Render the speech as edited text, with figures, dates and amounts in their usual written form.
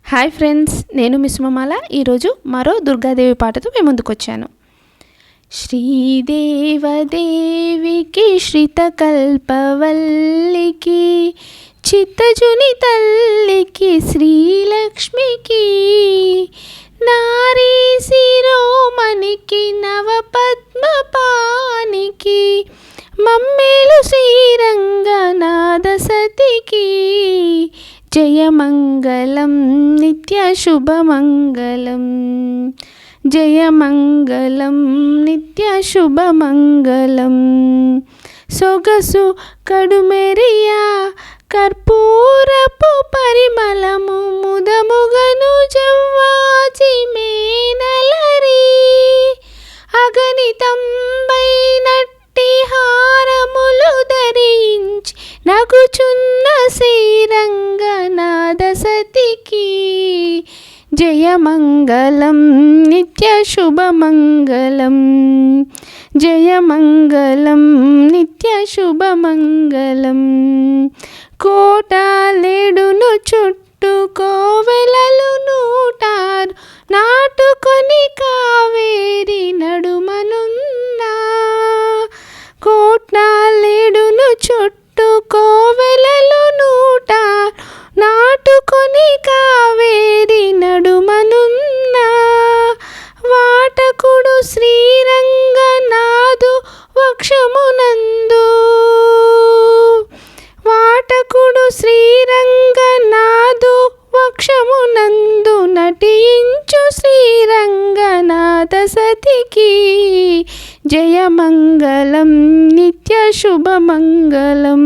Hi friends, నేను మీ సుమమాల. ఈరోజు మరో దుర్గాదేవి పాటతో మేము ముందుకొచ్చాను. శ్రీదేవదేవికి శ్రితకల్పవల్లికి చిత్తజుని తల్లికి శ్రీలక్ష్మికి నారీ శిరోమణికి నవపద్మపానికి మమ్మేలు శ్రీరంగనాథ సతికి జయమంగళం నిత్య శుభమంగళం. జయమంగళం నిత్య శుభమంగళం. సొగసు కడుమెరియా కర్పూరపు పరిమళము ముదముగను జవ్వాచి మేనలరి అగణితంబైనట్టి హారములు ధరించి నగుచున్న శ్రీరంగనాథ సతికి జయమంగళం నిత్య శుభమంగళం. జయమంగళం నిత్య శుభమంగళం. కోటాలేడును చుట్టూ కోవెలలు 106 నాటుకొని కావేరి నడుమనున్న కోటాలేడును చుట్టూ కోవెలలు 106 నాటుకొని కావేరి నడుమనున్న వాటకుడు శ్రీరంగనాథు వక్షమునందు వాటకుడు శ్రీరంగనాథు వక్షమునందు నటించు శ్రీరంగనాథ సతికి జయమంగళం నిత్య శుభమంగళం.